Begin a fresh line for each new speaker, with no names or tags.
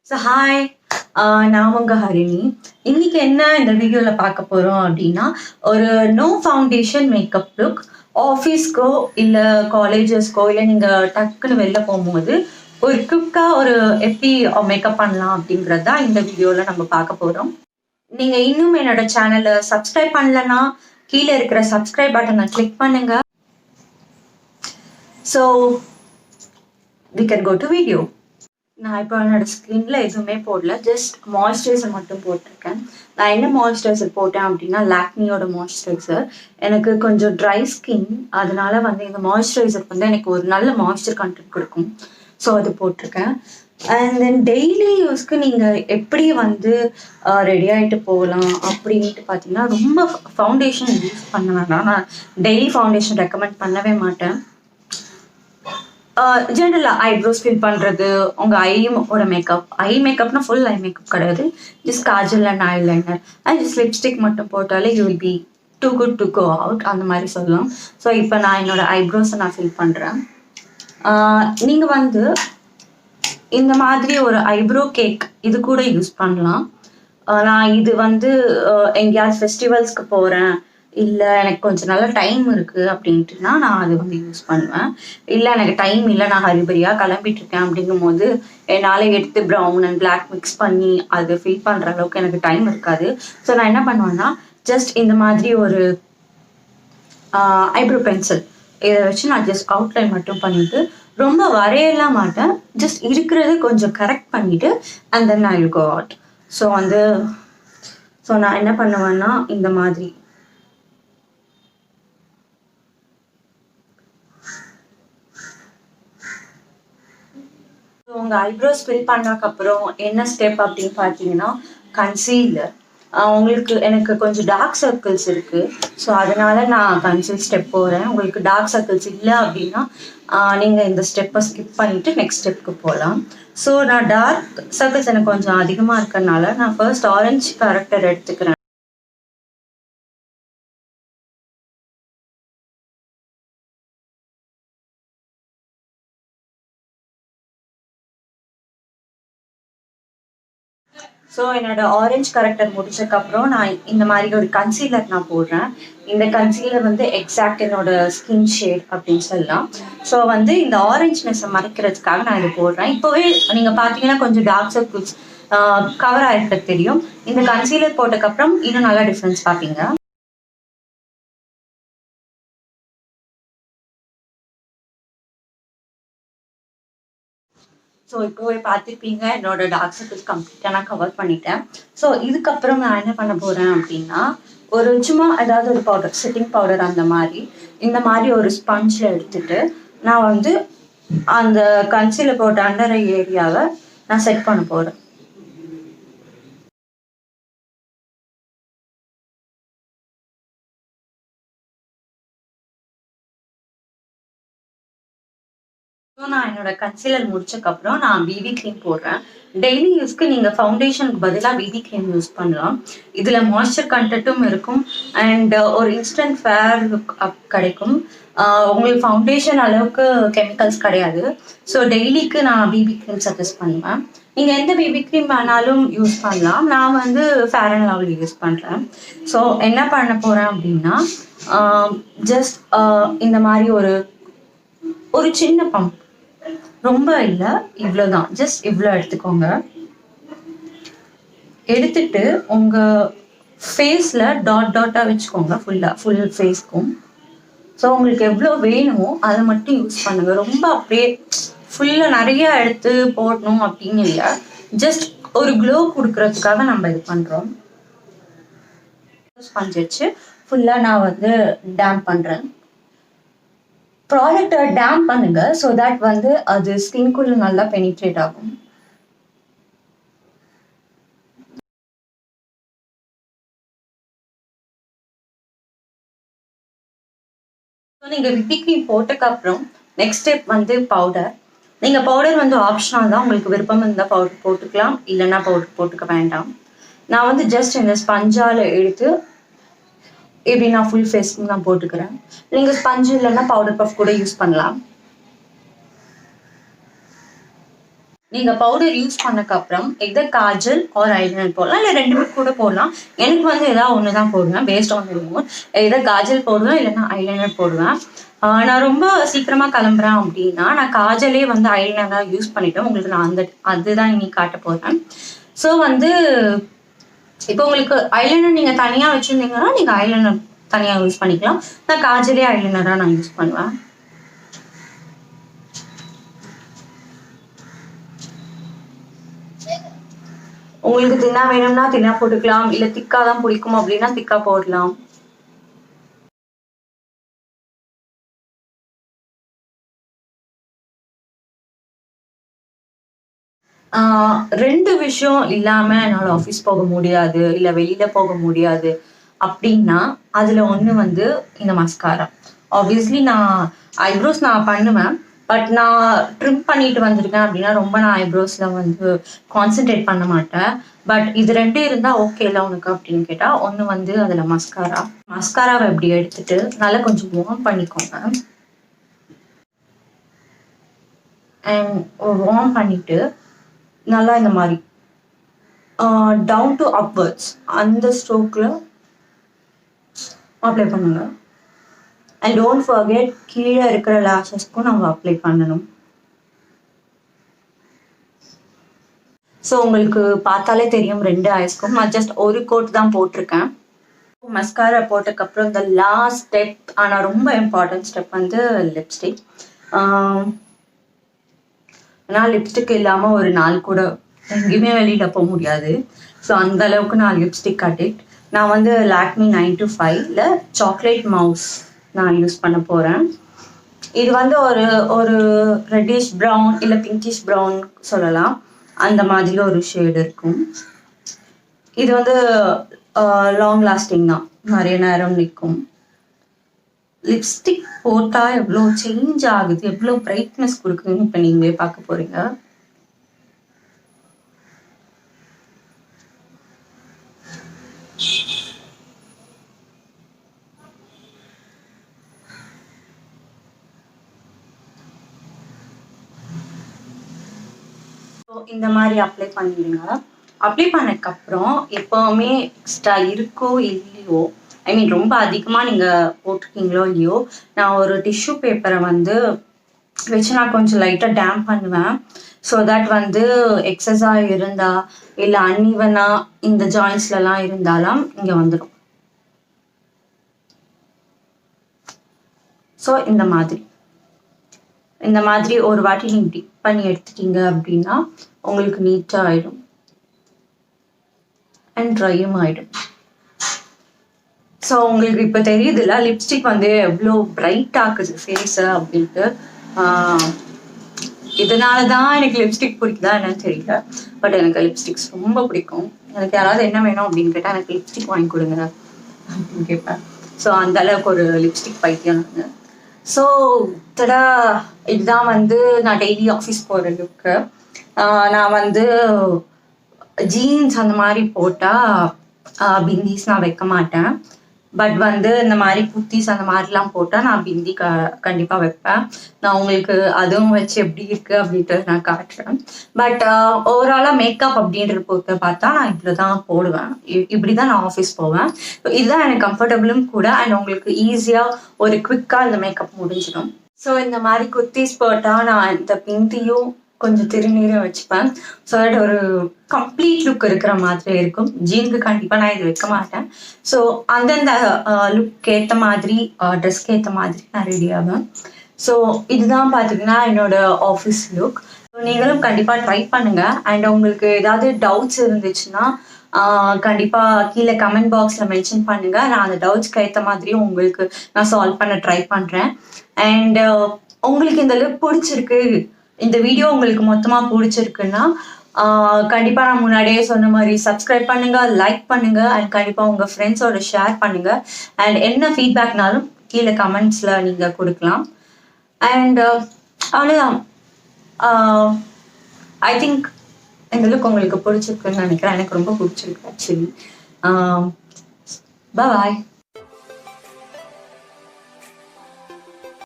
So hi, நான் உங்கள் ஹரிணி. இன்னைக்கு என்ன இந்த வீடியோவில் பார்க்க போகிறோம் அப்படின்னா, ஒரு நோ ஃபவுண்டேஷன் மேக்கப் லுக் ஆஃபீஸ்க்கோ இல்லை காலேஜஸ்க்கோ இல்லை நீங்கள் டக்குன்னு வெளில போகும்போது ஒரு குயிக்காக ஒரு எப்படி மேக்கப் பண்ணலாம் அப்படிங்கிறது தான் இந்த வீடியோவில் நம்ம பார்க்க போகிறோம். நீங்கள் இன்னும் என்னோட சேனலை சப்ஸ்கிரைப் பண்ணலன்னா கீழே இருக்கிற சப்ஸ்கிரைப் பட்டனை கிளிக் பண்ணுங்க. So we can go to video. நான் இப்போ என்னோட ஸ்கின்ல எதுவுமே போடல, ஜஸ்ட் மாய்ஸ்சரைசர் மட்டும் போட்டிருக்கேன். நான் என்ன மாய்ஸ்சரைசர் போட்டேன் அப்படின்னா லாக்மியோட மாய்ஸ்சரைசர். எனக்கு கொஞ்சம் ட்ரை ஸ்கின், அதனால இந்த மாய்ஸ்சரைசர் எனக்கு ஒரு நல்ல மாய்ஸ்சர் கண்டென்ட் கொடுக்கும். ஸோ அது போட்டிருக்கேன். அண்ட் தென் டெய்லி யூஸ்க்கு நீங்கள் எப்படி ரெடி ஆகிட்டு போகலாம் அப்படின்ட்டு பார்த்தீங்கன்னா, ரொம்ப ஃபவுண்டேஷன் யூஸ் பண்ண வேண்டாம். நான் டெய்லி ஃபவுண்டேஷன் ரெக்கமெண்ட் பண்ணவே மாட்டேன். ஜென்ரலாக ஐப்ரோஸ் ஃபில் பண்ணுறது, உங்கள் ஐயோட மேக்கப்னா ஃபுல் ஐ மேக்கப் கிடையாது, just kajal and eyeliner and just lipstick மட்டும் போட்டாலே you will be too good to go out, அந்த மாதிரி சொல்லலாம். ஸோ இப்போ நான் என்னோட ஐப்ரோஸை நான் ஃபில் பண்ணுறேன். நீங்கள் இந்த மாதிரி ஒரு ஐப்ரோ கேக் இது கூட யூஸ் பண்ணலாம். நான் இது எங்கேயாவது ஃபெஸ்டிவல்ஸ்க்கு போகிறேன், இல்லை எனக்கு கொஞ்சம் நல்ல டைம் இருக்குது அப்படின்ட்டுனா நான் அது யூஸ் பண்ணுவேன். இல்லை எனக்கு டைம் இல்லை, நான் ஹரிபரியாக கிளம்பிட்டு இருக்கேன் அப்படிங்கும் போது என்னால் எடுத்து ப்ரௌன் அண்ட் பிளாக் மிக்ஸ் பண்ணி அது ஃபில் பண்ணுற அளவுக்கு எனக்கு டைம் இருக்காது. ஸோ நான் என்ன பண்ணுவேன்னா, ஜஸ்ட் இந்த மாதிரி ஒரு ஐப்ரோ பென்சில் இதை வச்சு நான் ஜஸ்ட் அவுட்லைன் மட்டும் பண்ணிவிட்டு, ரொம்ப வரையலாம் மாட்டேன், ஜஸ்ட் இருக்கிறது கொஞ்சம் கரெக்ட் பண்ணிவிட்டு and then I will go out. So நான் என்ன பண்ணுவேன்னா, இந்த மாதிரி உங்கள் ஐப்ரோஸ் ஃபில் பண்ணதுக்கப்புறம் என்ன ஸ்டெப் அப்படின்னு பார்த்தீங்கன்னா, கன்சீலர். எனக்கு கொஞ்சம் டார்க் சர்க்கிள்ஸ் இருக்குது, ஸோ அதனால நான் கன்சீல் ஸ்டெப் போகிறேன். உங்களுக்கு டார்க் சர்க்கிள்ஸ் இல்லை அப்படின்னா நீங்கள் இந்த ஸ்டெப்பை ஸ்கிப் பண்ணிவிட்டு நெக்ஸ்ட் ஸ்டெப்புக்கு போகலாம். ஸோ நான் டார்க் சர்க்கிள்ஸ் எனக்கு கொஞ்சம் அதிகமாக இருக்கிறதுனால நான் ஃபர்ஸ்ட் ஆரஞ்சு கரெக்டர் எடுத்துக்கிறேன். ஸோ என்னோட ஆரஞ்ச் கரெக்டர் முடிச்சதுக்கப்புறம் நான் இந்த மாதிரி ஒரு கன்சீலர் நான் போடுறேன். இந்த கன்சீலர் எக்ஸாக்ட் என்னோட ஸ்கின் ஷேட் அப்படின்னு சொல்லலாம். ஸோ இந்த ஆரஞ்ச்னஸை மறைக்கிறதுக்காக நான் இது போடுறேன். இப்போவே நீங்கள் பார்த்தீங்கன்னா கொஞ்சம் டார்க் சர்க்கிள்ஸ் கவர் ஆகிருக்கிறது தெரியும். இந்த கன்சீலர் போட்டதுக்கப்புறம் இன்னும் நல்லா டிஃப்ரென்ஸ் பார்ப்பீங்க. ஸோ இப்போவே பார்த்துருப்பீங்க, என்னோட டார்க் சர்க்கிள்ஸ் கம்ப்ளீட்டாக நான் கவர் பண்ணிட்டேன். ஸோ இதுக்கப்புறம் நான் என்ன பண்ண போகிறேன் அப்படின்னா, ஒரு சும்மா ஏதாவது ஒரு பவுடர், செட்டிங் பவுடர் இந்த மாதிரி ஒரு ஸ்பஞ்சில் எடுத்துட்டு நான் அந்த கன்சீலர் போட்ட அண்டர் ஐ ஏரியாவை நான் செட் பண்ண போகிறேன். ஸோ நான் என்னோட கன்சீலர் முடிச்சதுக்கப்புறம் நான் பிபி க்ரீம் போடுறேன். டெய்லி யூஸ்க்கு நீங்கள் ஃபவுண்டேஷனுக்கு பதிலாக பிபி க்ரீம் யூஸ் பண்ணலாம். இதில் மாய்ஸ்சர் கண்டென்ட்டும் இருக்கும் அண்ட் ஒரு இன்ஸ்டன்ட் ஃபேர் லுக் கிடைக்கும். உங்களுக்கு ஃபவுண்டேஷன் அளவுக்கு கெமிக்கல்ஸ் கிடையாது. ஸோ டெய்லிக்கு நான் பிபி க்ரீம் சஜஸ்ட் பண்ணுவேன். நீங்கள் எந்த பிபி க்ரீம் வேணாலும் யூஸ் பண்ணலாம். நான் ஃபேர் அண்ட் லவ்லி யூஸ் பண்ணுறேன். ஸோ என்ன பண்ண போகிறேன் அப்படின்னா, ஜஸ்ட் இந்த மாதிரி ஒரு சின்ன பம்ப், ரொம்ப இல்லை, இவ்வளோதான், ஜஸ்ட் இவ்வளோ எடுத்துக்கோங்க. எடுத்துட்டு உங்கள் ஃபேஸில் டாட்டாக வச்சுக்கோங்க, ஃபுல் ஃபேஸ்க்கும். ஸோ உங்களுக்கு எவ்வளோ வேணுமோ அதை மட்டும் யூஸ் பண்ணுங்கள். ரொம்ப அப்படியே ஃபுல்லாக நிறையா எடுத்து போடணும் அப்படின்னு இல்லை, ஜஸ்ட் ஒரு க்ளோ கொடுக்கறதுக்காக நம்ம இது பண்ணுறோம். ஸ்பஞ்ச் வச்சு ஃபுல்லாக நான் டேம்ப் பண்ணுறேன். ப்ராடக்டை டேம்ப் பண்ணுங்க, ஸோ தட் அது ஸ்கின்குள்ள நல்லா பெனிட்ரேட் ஆகும். நீங்கள் விப்பி க்ரீம் போட்டதுக்கப்புறம் நெக்ஸ்ட் ஸ்டெப் பவுடர். நீங்கள் பவுடர் ஆப்ஷனல் தான், உங்களுக்கு விருப்பம் இருந்தால் பவுடர் போட்டுக்கலாம், இல்லைன்னா பவுடர் போட்டுக்க வேண்டாம். நான் ஜஸ்ட் இந்த ஸ்பஞ்சால் எடுத்து இப்படி நான் ஃபுல் ஃபேஸ்க்கு நான் போட்டுக்கிறேன். நீங்கள் ஸ்பஞ்ச் இல்லைன்னா பவுடர் பஃப் கூட யூஸ் பண்ணலாம். நீங்க பவுடர் யூஸ் பண்ணக்கு அப்புறம் எதர் காஜல் ஆர் ஐலைனர் போடலாம், இல்லை ரெண்டுமே கூட போடலாம். எனக்கு வந்து ஏதாவது ஒன்று தான் போடுவேன் பேஸ்ட் ஆன் ரிமோட். எதர் காஜல் போடுவேன் இல்லைன்னா ஐலைனர் போடுவேன். நான் ரொம்ப சீக்கிரமா கிளம்புறேன் அப்படின்னா நான் காஜலே வந்து ஐலைனராக யூஸ் பண்ணிட்டேன். உங்களுக்கு நான் அதுதான் இன்னைக்கு காட்ட போறேன். ஸோ வந்து இப்போ உங்களுக்கு ஐலைனர் நீங்க தனியா வச்சிருந்தீங்கன்னா நீங்க ஐலைனர் தனியா யூஸ் பண்ணிக்கலாம். நான் காஜலே ஐலைனரா நான் யூஸ் பண்ணுவேன். உங்களுக்கு தின்னா வேணும்னா தின்னா போட்டுக்கலாம், இல்ல திக்கா தான் பிடிக்கும் அப்படின்னா திக்கா போடலாம். ரெண்டு விஷயம் இல்லாம என்னால ஆஃபீஸ் போக முடியாது, இல்ல வெளியில போக முடியாது அப்படின்னா அதுல ஒண்ணு வந்து இந்த மஸ்காரா. ஆப்வியஸ்லி நான் ஐப்ரோஸ் நான் பண்ணுவேன். பட் நான் ட்ரிம் பண்ணிட்டு வந்திருக்கேன் அப்படின்னா ரொம்ப நான் ஐப்ரோஸ்ல வந்து கான்சென்ட்ரேட் பண்ண மாட்டேன். பட் இது ரெண்டு இருந்தா ஓகே இல்லை உனக்கு அப்படின்னு கேட்டா ஒண்ணு வந்து அதுல மஸ்காரா. மஸ்காராவை எப்படி எடுத்துட்டு நல்லா கொஞ்சம் வார்ம் பண்ணிக்கோங்க. அண்ட் வார்ம் பண்ணிட்டு நல்லா இந்த மாதிரி டவுன் டு அப்வர்ட்ஸ் அந்த ஸ்ட்ரோக்ல அப்ளை பண்ணுங்க. அண்ட் டோன்ட் ஃபர்கெட் கீழே இருக்கிற லேஷஸ்க்கும் நம்ம அப்ளை பண்ணணும். ஸோ உங்களுக்கு பார்த்தாலே தெரியும் ரெண்டு ஐஸ்க்கும் நான் ஜஸ்ட் ஒரு கோட் தான் போட்டிருக்கேன். மஸ்காரா போட்டதுக்கப்புறம் இந்த லாஸ்ட் ஸ்டெப், ஆனால் ரொம்ப இம்பார்ட்டன்ட் ஸ்டெப் வந்து லிப்ஸ்டிக். நான் லிப்ஸ்டிக் இல்லாமல் ஒரு நாள் கூட எங்கேயுமே வெளியில் போக முடியாது. ஸோ அந்த அளவுக்கு நான் லிப்ஸ்டிக் அடிக்ட். நான் வந்து லாக்மி 925ல சாக்லேட் மவுஸ் நான் யூஸ் பண்ண போகிறேன். இது வந்து ஒரு ரெட்டிஷ் ப்ரௌன் இல்லை பிங்கிஷ் ப்ரௌன் சொல்லலாம், அந்த மாதிரி ஒரு ஷேடு இருக்கும். இது வந்து லாங் லாஸ்டிங் தான், நிறைய நேரம் நிற்கும். லிப்ஸ்டிக் போட்டால் எவ்வளோ சேஞ்ச் ஆகுது, எவ்வளோ பிரைட்னஸ் கொடுக்குதுன்னு இப்போ நீங்களே பார்க்க போறீங்க. இந்த மாதிரி அப்ளை பண்ணிடுங்க. அப்ளை பண்ணதுக்கப்புறம் எப்பவுமே எக்ஸ்ட்ரா இருக்கோ இல்லையோ, ஐ மீன் ரொம்ப அதிகமாக நீங்கள் போட்டிருக்கீங்களோ இல்லையோ, நான் ஒரு டிஷ்யூ பேப்பரை வந்து வச்சு நான் கொஞ்சம் லைட்டாக டேம்ப் பண்ணுவேன். ஸோ தட் வந்து எக்ஸஸாக இருந்தா இல்லை அன்இவனாக இந்த ஜாயின்ஸ்லலாம் இருந்தாலும் இங்கே வந்துடும். ஸோ இந்த மாதிரி ஒரு வாட்டி நீங்கள் டிப் பண்ணி எடுத்துட்டீங்க அப்படின்னா உங்களுக்கு நீட்டாக ஆயிடும் அண்ட் ட்ரையும் ஆயிடும். ஸோ உங்களுக்கு இப்போ தெரியுதுல்ல லிப்ஸ்டிக் வந்து எவ்வளோ பிரைட் ஆக்குது ஃபேஸை அப்படின்ட்டு. இதனால தான் எனக்கு லிப்ஸ்டிக் பிடிக்குதா என்னன்னு தெரியல. பட் எனக்கு லிப்ஸ்டிக்ஸ் ரொம்ப பிடிக்கும். எனக்கு யாராவது என்ன வேணும் அப்படின்னு கேட்டால் எனக்கு லிப்ஸ்டிக் வாங்கி கொடுங்க அப்படின்னு கேட்பேன். ஸோ அந்த அளவுக்கு ஒரு லிப்ஸ்டிக் பைத்தியம் நான். ஸோ தடா இதுதான் வந்து நான் டெய்லி ஆஃபீஸ் போகிற லுக்கு. நான் வந்து ஜீன்ஸ் அந்த மாதிரி போட்டால் பிந்திஸ் நான் வைக்க மாட்டேன். பட் வந்து இந்த மாதிரி குர்த்திஸ் அந்த மாதிரிலாம் போட்டால் நான் பிந்தி கண்டிப்பாக வைப்பேன். நான் உங்களுக்கு அதுவும் வச்சு எப்படி இருக்கு அப்படின்ட்டு நான் காட்டுறேன். பட் ஓவராலாக மேக்கப் அப்படின்ற பொறுத்த பார்த்தா நான் இப்படி தான் போடுவேன், இப்படி தான் நான் ஆஃபீஸ் போவேன். இதுதான் எனக்கு கம்ஃபர்டபுளும் கூட. அண்ட் உங்களுக்கு ஈஸியாக ஒரு குவிக்காக இந்த மேக்கப் முடிஞ்சிடும். ஸோ இந்த மாதிரி குர்த்திஸ் போட்டால் நான் இந்த பிந்தியும் கொஞ்சம் திருநீரும் வச்சுப்பேன். ஸோ தட் ஒரு கம்ப்ளீட் லுக் இருக்கிற மாதிரி இருக்கும். ஜீனுக்கு கண்டிப்பாக நான் இது வைக்க மாட்டேன். ஸோ அந்தந்த லுக் ஏற்ற மாதிரி ட்ரெஸ்க்கு ஏற்ற மாதிரி நான் ரெடி ஆவேன். ஸோ இதுதான் பார்த்தீங்கன்னா என்னோட ஆஃபீஸ் லுக். நீங்களும் கண்டிப்பாக ட்ரை பண்ணுங்க. அண்ட் உங்களுக்கு ஏதாவது டவுட்ஸ் இருந்துச்சுன்னா கண்டிப்பாக கீழே கமெண்ட் பாக்ஸில் மென்ஷன் பண்ணுங்க. நான் அந்த டவுட்ஸ்க்கு ஏற்ற மாதிரியும் உங்களுக்கு நான் சால்வ் பண்ண ட்ரை பண்ணுறேன். அண்ட் உங்களுக்கு இந்த லுக் பிடிச்சிருக்கு, இந்த வீடியோ உங்களுக்கு மொத்தமாக பிடிச்சிருக்குன்னா கண்டிப்பாக நான் முன்னாடியே சொன்ன மாதிரி சப்ஸ்கிரைப் பண்ணுங்க, லைக் பண்ணுங்க, அண்ட் கண்டிப்பாக உங்கள் ஃப்ரெண்ட்ஸோட ஷேர் பண்ணுங்க. அண்ட் என்ன ஃபீட்பேக்னாலும் கீழே கமெண்ட்ஸில் நீங்கள் கொடுக்கலாம். அண்ட் அவ்வளோதான். ஐ திங்க் இந்த லுக் உங்களுக்கு பிடிச்சிருக்குன்னு நினைக்கிறேன். எனக்கு ரொம்ப பிடிச்சிருக்கு ஆக்சுவலி. பாய்.